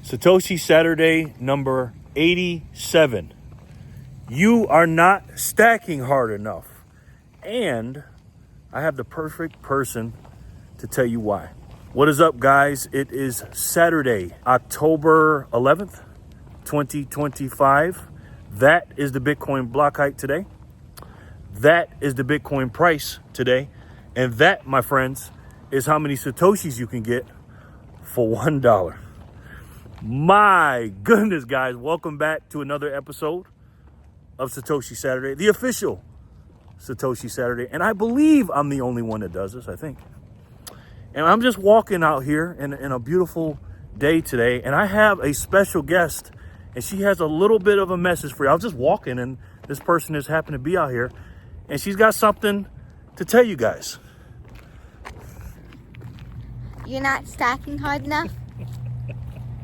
Satoshi Saturday number 87. You are not stacking hard enough. And I have the perfect person to tell you why. What is up, guys? It is Saturday, October 11th, 2025. That is the Bitcoin block height today. That is the Bitcoin price today. And that, my friends, is how many Satoshis you can get for $1. My goodness, guys. Welcome back to another episode of Satoshi Saturday, the official Satoshi Saturday. And I believe I'm the only one that does this, I think. And I'm just walking out here in a beautiful day today. And I have a special guest. And she has a little bit of a message for you. I was just walking and this person just happened to be out here. And she's got something to tell you guys. You're not stacking hard enough?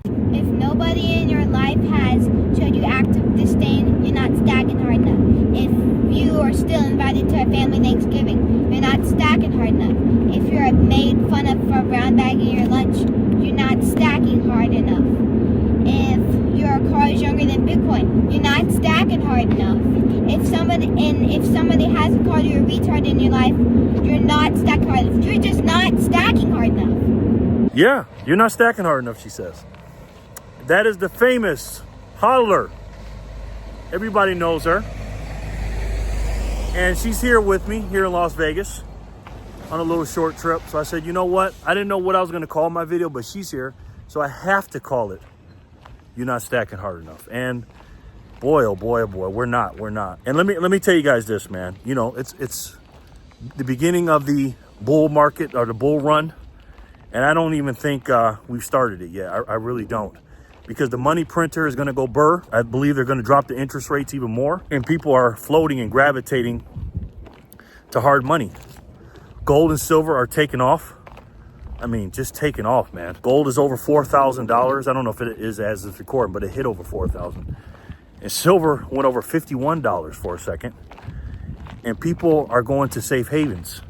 If nobody in your life has showed you active disdain, you're not stacking hard enough. If you are still invited to a family Thanksgiving, you're not stacking hard enough. If you're made fun of for brown bagging your lunch, you're not stacking hard enough. If your car is younger than Bitcoin, you're not stacking hard enough. If somebody hasn't called you a retard in your life, you're not stacking hard enough. You're just not stacking hard enough. Yeah, you're not stacking hard enough, she says. That is the famous hodler. Everybody knows her. And she's here with me here in Las Vegas on a little short trip. So I said, you know what? I didn't know what I was going to call my video, but she's here. So I have to call it, You're Not Stacking Hard Enough. And boy, oh boy, oh boy, we're not. And let me tell you guys this, man. You know, it's the beginning of the bull market or the bull run. And I don't even think we've started it yet. I really don't. Because the money printer is going to go burr. I believe they're going to drop the interest rates even more. And people are floating and gravitating to hard money. Gold and silver are taking off. I mean, just taking off, man. Gold is over $4,000. I don't know if it is as it's recording, but it hit over $4,000. And silver went over $51 for a second. And people are going to safe havens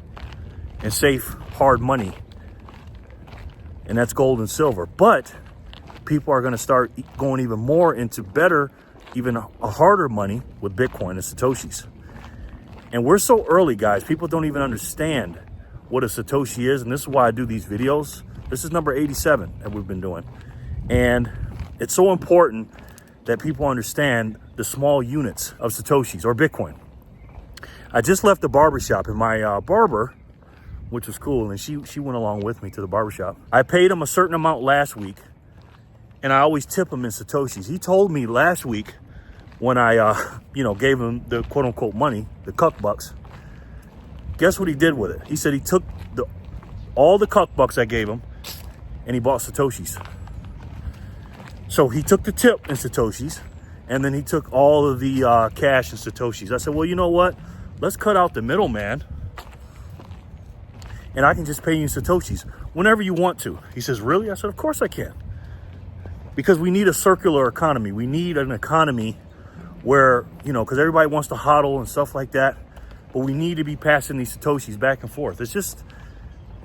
and safe hard money. And that's gold and silver. But people are going to start going even more into better, even a harder money with Bitcoin and Satoshis. And we're so early, guys. People don't even understand what a Satoshi is. And this is why I do these videos. This is number 87 that we've been doing. And it's so important that people understand the small units of Satoshis or Bitcoin. I just left the barbershop and my barber, which was cool, and she went along with me to the barbershop. I paid him a certain amount last week, and I always tip him in Satoshis. He told me last week when I, gave him the quote-unquote money, the cuck bucks, guess what he did with it? He said he took all the cuck bucks I gave him, and he bought Satoshis. So he took the tip in Satoshis, and then he took all of the cash in Satoshis. I said, well, you know what? Let's cut out the middleman, and I can just pay you in Satoshis whenever you want to. He says, really? I said, of course I can. Because we need a circular economy. We need an economy where, because everybody wants to hodl and stuff like that. But we need to be passing these Satoshis back and forth. It's just,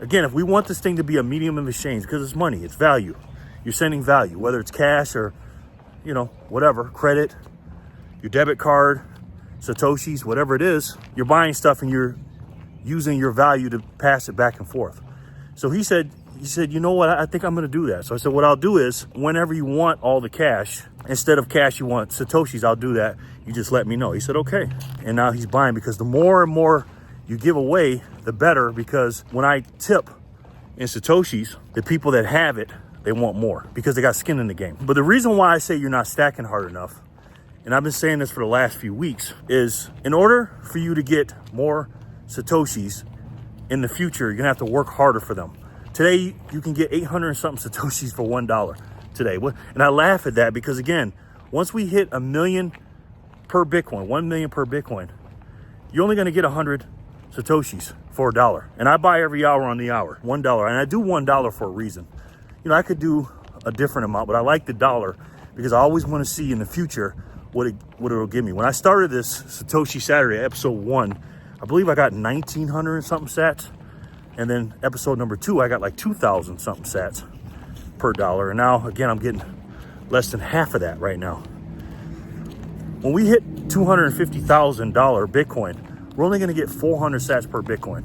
again, if we want this thing to be a medium of exchange, because it's money, it's value. You're sending value, whether it's cash or, whatever, credit, your debit card, Satoshis, whatever it is, you're buying stuff and you're using your value to pass it back and forth. So he said, you know what, I think I'm going to do that. So I said, what I'll do is whenever you want all the cash, instead of cash, you want Satoshis, I'll do that. You just let me know. He said, okay. And now he's buying because the more and more you give away, the better. Because when I tip in Satoshis, the people that have it, they want more because they got skin in the game. But the reason why I say you're not stacking hard enough, and I've been saying this for the last few weeks, is in order for you to get more Satoshis in the future, you're gonna have to work harder for them. Today, you can get 800 and something Satoshis for $1 today. And I laugh at that because, again, once we hit 1 million per Bitcoin, 1 million per Bitcoin, you're only going to get 100 Satoshis for $1. And I buy every hour on the hour, $1. And I do $1 for a reason. I could do a different amount, but I like the dollar because I always want to see in the future what it'll give me. When I started this Satoshi Saturday, episode 1, I believe I got 1,900 and something sats. And then episode number 2, I got like 2,000 something sats per dollar. And now, again, I'm getting less than half of that right now. When we hit $250,000 Bitcoin, we're only going to get 400 sats per Bitcoin.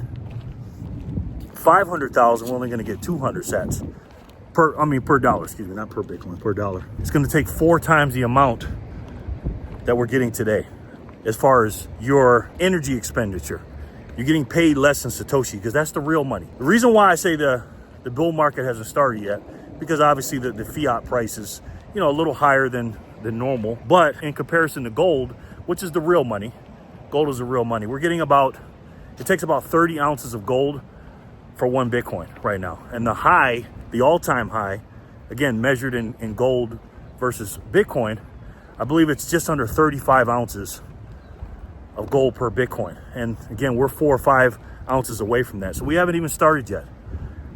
500,000, we're only going to get 200 sats per dollar, excuse me, not per Bitcoin, per dollar. It's going to take 4 times the amount that we're getting today as far as your energy expenditure. You're getting paid less than Satoshi because that's the real money. The reason why I say the bull market hasn't started yet, because obviously the fiat price is, you know, a little higher than normal, but in comparison to gold, which is the real money, gold is the real money. We're getting it takes about 30 ounces of gold for 1 Bitcoin right now. And the high, the all-time high, again, measured in gold versus Bitcoin, I believe it's just under 35 ounces of gold per Bitcoin. And again, we're 4 or 5 ounces away from that. So we haven't even started yet.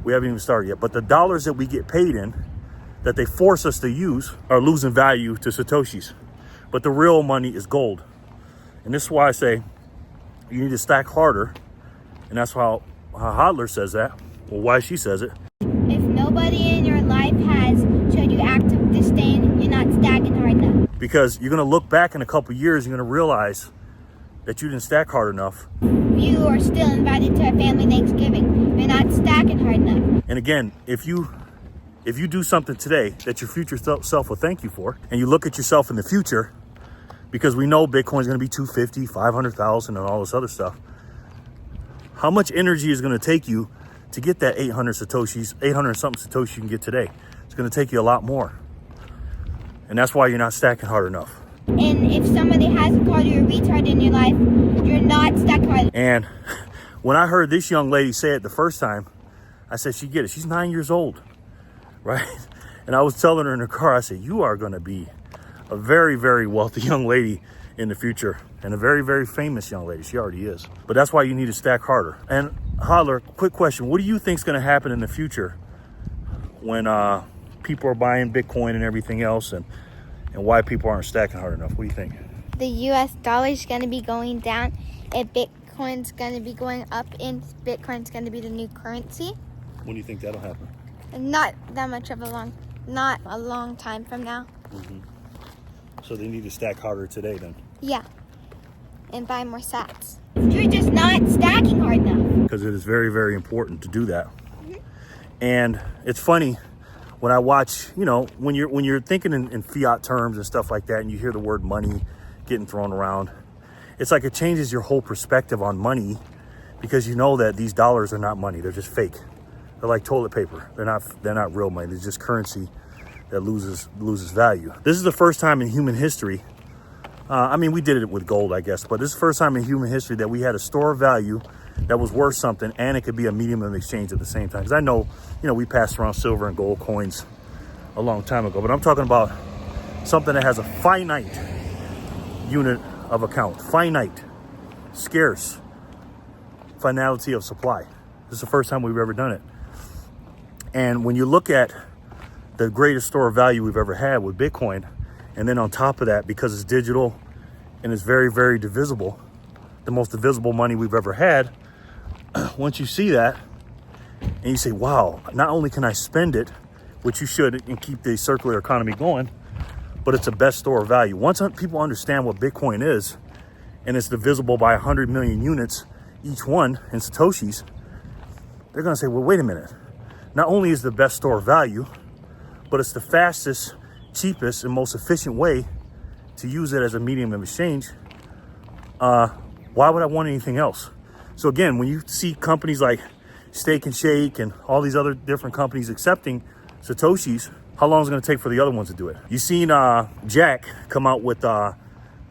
But the dollars that we get paid in, that they force us to use, are losing value to Satoshis. But the real money is gold. And this is why I say you need to stack harder. And that's how Hodler says that. Well, why she says it. If nobody in your life has showed you active disdain, you're not stacking hard enough. Because you're going to look back in a couple years, you're going to realize that you didn't stack hard enough. You are still invited to a family Thanksgiving. You're not stacking hard enough. And again, if you do something today that your future self will thank you for, and you look at yourself in the future, because we know Bitcoin is going to be 250, 500,000 and all this other stuff, how much energy is going to take you to get that 800 Satoshis, 800 something Satoshi you can get today? It's going to take you a lot more. And that's why you're not stacking hard enough. And if somebody hasn't called you a retard in your life, you're not stacking hard enough. And when I heard this young lady say it the first time, I said, she get it. She's 9 years old, right? And I was telling her in the car, I said, you are going to be a very, very wealthy young lady in the future, and a very, very famous young lady. She already is. But that's why you need to stack harder. And Hodler, quick question. What do you think is going to happen in the future when people are buying Bitcoin and everything else, and why people aren't stacking hard enough? What do you think? The US dollar is going to be going down, and Bitcoin's going to be going up, and Bitcoin's going to be the new currency. When do you think that'll happen? Not that much of not a long time from now. Mm-hmm. So they need to stack harder today then? Yeah, and buy more sats. You're just not stacking hard enough. Because it is very, very important to do that. Mm-hmm. And it's funny when I watch, you know, when you're thinking in fiat terms and stuff like that, and you hear the word money getting thrown around, it's like it changes your whole perspective on money, because you know that these dollars are not money. They're just fake. They're like toilet paper. They're not real money. They're just currency that loses value. This is the first time in human history. I mean, we did it with gold, I guess, but this is the first time in human history that we had a store of value that was worth something, and it could be a medium of exchange at the same time. Because I know, you know, we passed around silver and gold coins a long time ago, but I'm talking about something that has a finite unit of account, finite, scarce, finality of supply. This is the first time we've ever done it. And when you look at the greatest store of value we've ever had with Bitcoin, and then on top of that, because it's digital and it's very, very divisible, the most divisible money we've ever had, once you see that and you say, wow, not only can I spend it, which you should, and keep the circular economy going, but it's the best store of value. Once people understand what Bitcoin is, and it's divisible by 100 million units each one in Satoshis, they're going to say, well, wait a minute. Not only is the best store of value, but it's the fastest, cheapest, and most efficient way to use it as a medium of exchange. Why would I want anything else? So again, when you see companies like Steak and Shake and all these other different companies accepting Satoshis, how long is it going to take for the other ones to do it? You've seen Jack come out with the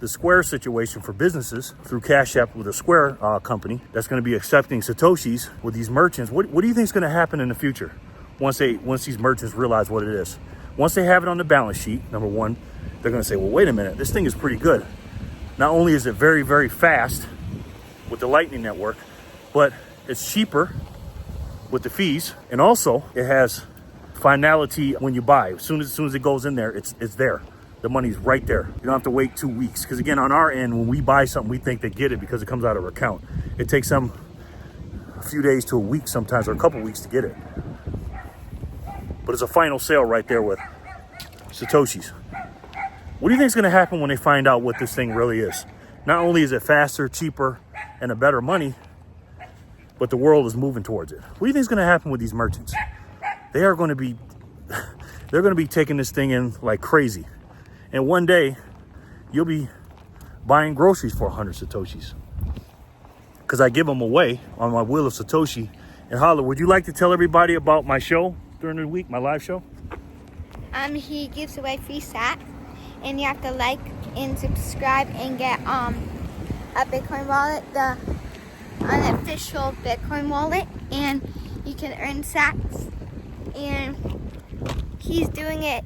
Square situation for businesses through Cash App with a Square company that's going to be accepting Satoshis with these merchants. What do you think is going to happen in the future once these merchants realize what it is? Once they have it on the balance sheet, number one, they're going to say, well, wait a minute, this thing is pretty good. Not only is it very, very fast with the Lightning Network, but it's cheaper with the fees, and also it has finality when you buy. As soon as it goes in there, it's there. The money's right there. You don't have to wait 2 weeks. Because again, on our end, when we buy something, we think they get it because it comes out of our account. It takes them a few days to a week sometimes, or a couple weeks to get it. But it's a final sale right there with Satoshis. What do you think is going to happen when they find out what this thing really is? Not only is it faster, cheaper, and a better money, but the world is moving towards it. What do you think is going to happen with these merchants? They are going to be, they're going to be taking this thing in like crazy. And one day, you'll be buying groceries for 100 Satoshis. Because I give them away on my Wheel of Satoshi. And Holla, would you like to tell everybody about my show during the week, my live show? He gives away free sats, and you have to like and subscribe and get a Bitcoin wallet, the unofficial Bitcoin wallet, and you can earn sats. And he's doing it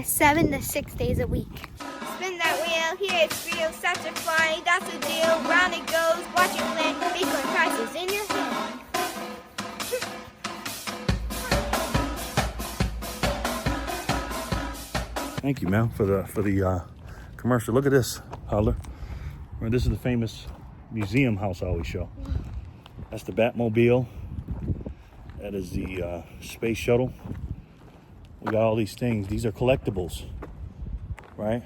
7 to 6 days a week. Spin that wheel, here it's real, such a fly, that's the deal. Round it goes, watch it land, Bitcoin prices in your hand. Thank you, man, for the commercial. Look at this, Holler. Right, this is the famous museum house I always show. That's the Batmobile. That is the space shuttle. We got all these things. These are collectibles, right?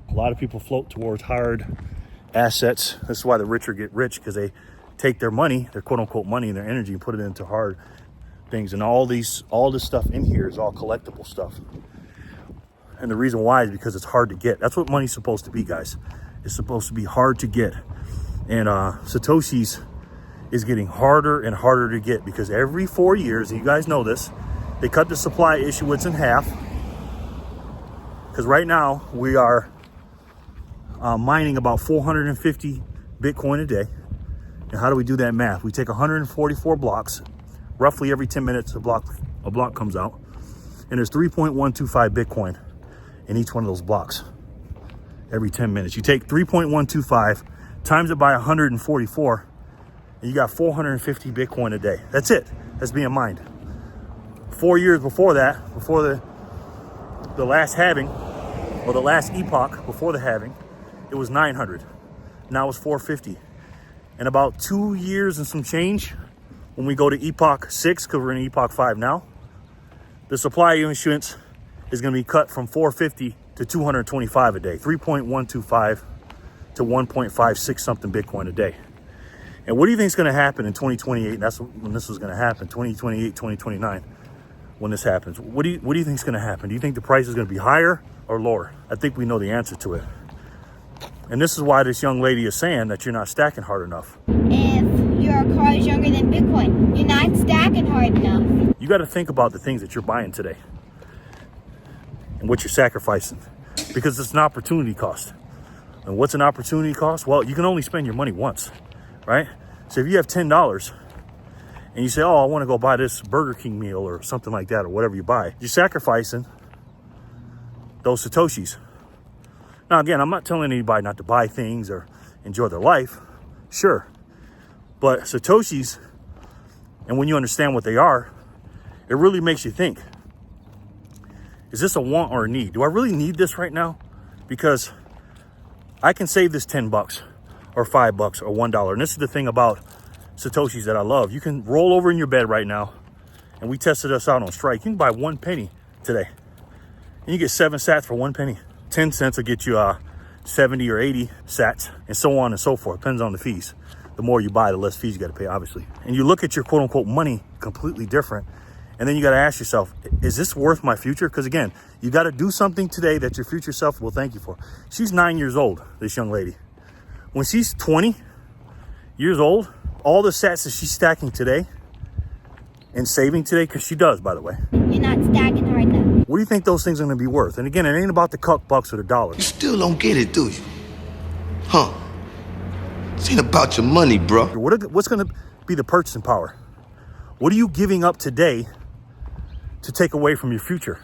A lot of people float towards hard assets. This is why the richer get rich, because they take their money, their quote unquote money and their energy, and put it into hard things. And all this stuff in here is all collectible stuff. And the reason why is because it's hard to get. That's what money's supposed to be, guys. It's supposed to be hard to get. And Satoshi's is getting harder and harder to get, because every 4 years, and you guys know this, they cut the supply issuance in half. Because right now we are mining about 450 Bitcoin a day. And how do we do that math? We take 144 blocks, roughly every 10 minutes a block comes out, and there's 3.125 Bitcoin in each one of those blocks every 10 minutes. You take 3.125 times it by 144, and you got 450 Bitcoin a day. That's it. That's being mined. 4 years before that, before the last halving, or the last epoch before the halving, it was 900. Now it's 450. In about 2 years and some change, when we go to epoch 6, because we're in epoch 5 now, the supply issuance is going to be cut from 450 to 225 a day, 3.125 to 1.56 something Bitcoin a day. And what do you think is going to happen in 2028? That's when this was going to happen, 2028, 2029, when this happens. What do you think is going to happen? Do you think the price is going to be higher or lower? I think we know the answer to it. And this is why this young lady is saying that you're not stacking hard enough. If your car is younger than Bitcoin, you're not stacking hard enough. You got to think about the things that you're buying today and what you're sacrificing, because it's an opportunity cost. And what's an opportunity cost? Well, you can only spend your money once, right? So if you have $10 and you say, oh, I want to go buy this Burger King meal or something like that, or whatever you buy, you're sacrificing those Satoshis. Now, again, I'm not telling anybody not to buy things or enjoy their life. Sure. But Satoshis, and when you understand what they are, it really makes you think, is this a want or a need? Do I really need this right now? Because I can save this 10 bucks or 5 bucks or $1. And this is the thing about Satoshis that I love. You can roll over in your bed right now, and we tested us out on Strike. You can buy 1 penny today, and you get 7 sats for 1 penny. 10 cents will get you 70 or 80 sats, and so on and so forth. Depends on the fees. The more you buy, the less fees you got to pay, obviously. And you look at your quote unquote money completely different. And then you got to ask yourself, is this worth my future? Because again, you got to do something today that your future self will thank you for. She's 9 years old, this young lady. When she's 20 years old, all the sats that she's stacking today and saving today, because she does, by the way. You're not stacking hard enough. What do you think those things are going to be worth? And again, it ain't about the cuck bucks or the dollars. You still don't get it, do you? Huh? This ain't about your money, bro. What's going to be the purchasing power? What are you giving up today to take away from your future?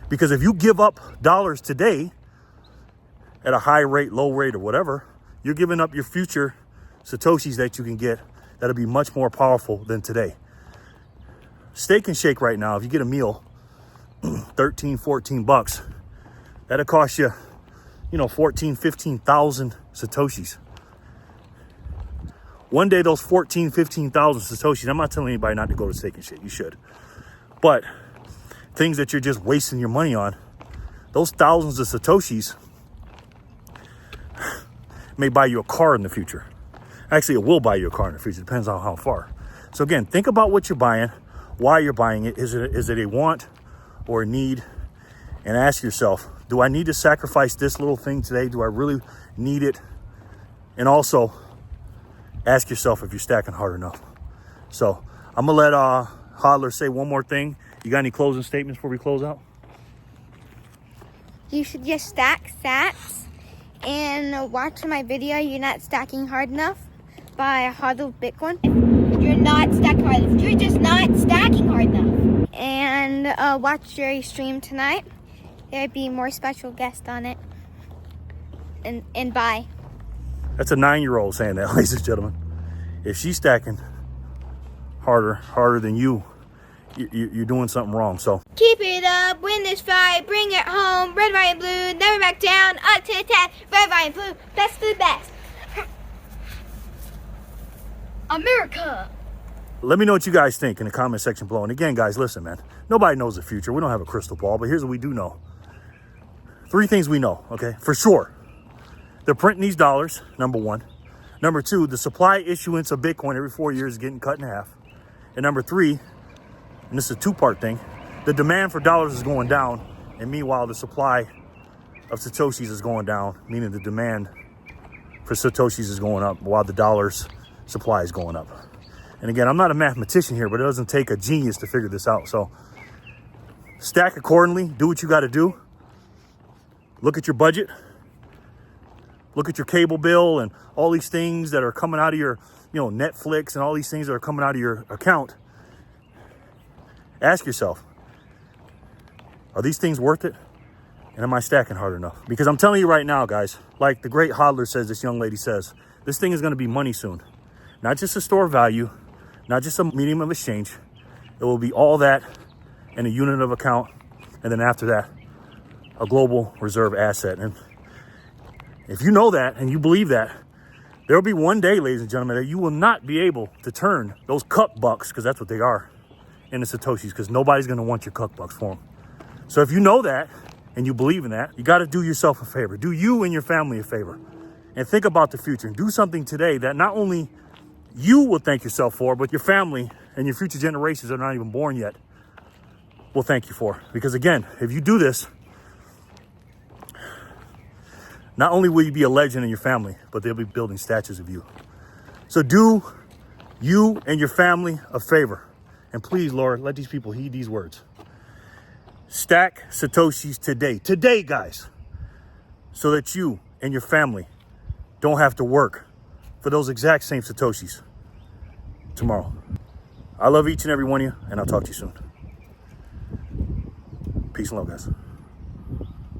Because if you give up dollars today at a high rate, low rate, or whatever, you're giving up your future Satoshis that you can get that'll be much more powerful than today. Steak and Shake right now, if you get a meal, 13, 14 bucks, that'll cost you, 14, 15,000 Satoshis. One day, those 14, 15,000 Satoshis, I'm not telling anybody not to go to Steak and Shake, you should. But things that you're just wasting your money on, those thousands of Satoshis may buy you a car in the future. Actually, it will buy you a car in the future. Depends on how far. So again, think about what you're buying, why you're buying it. Is it a want or a need? And ask yourself, do I need to sacrifice this little thing today? Do I really need it? And also ask yourself if you're stacking hard enough. So I'm gonna let Hodler say one more thing. You got any closing statements before we close out? You should just stack sats and watch my video, You're Not Stacking Hard Enough by Hodl Bitcoin. You're not stacking hard enough. You're just not stacking hard enough. And watch Jerry stream tonight. There'd be more special guests on it. And bye. That's a 9-year-old saying that, ladies and gentlemen. If she's stacking harder than you're doing something wrong. So keep it up, win this fight, bring it home. Red, white, and blue, never back down. Up to the top, red, white, and blue, best of the best. America. let me know what you guys think in the comment section below. And again, guys, listen, man, nobody knows the future. We don't have a crystal ball, but here's what we do know. 3 things we know, okay, for sure. They're printing these dollars, number 1. Number 2, the supply issuance of Bitcoin every 4 years is getting cut in half. And number 3, and this is a 2-part thing, the demand for dollars is going down. And meanwhile, the supply of Satoshis is going down, meaning the demand for Satoshis is going up while the dollars supply is going up. And again, I'm not a mathematician here, but it doesn't take a genius to figure this out. So stack accordingly, do what you got to do. Look at your budget. Look at your cable bill and all these things that are coming out of your, Netflix and all these things that are coming out of your account. Ask yourself, are these things worth it? And am I stacking hard enough? Because I'm telling you right now, guys, like the great hodler says, this young lady says, this thing is going to be money soon. Not just a store of value, not just a medium of exchange. It will be all that in a unit of account. And then after that, a global reserve asset. And if you know that and you believe that, there will be one day, ladies and gentlemen, that you will not be able to turn those cuck bucks, because that's what they are, into Satoshis, because nobody's going to want your cuck bucks for them. So if you know that and you believe in that, you got to do yourself a favor. Do you and your family a favor. And think about the future. And do something today that not only you will thank yourself for, but your family and your future generations that are not even born yet will thank you for. Because again, if you do this, not only will you be a legend in your family, but they'll be building statues of you. So do you and your family a favor. And please, Lord, let these people heed these words. Stack Satoshis today. Today, guys. So that you and your family don't have to work for those exact same Satoshis tomorrow. I love each and every one of you, and I'll talk to you soon. Peace and love, guys.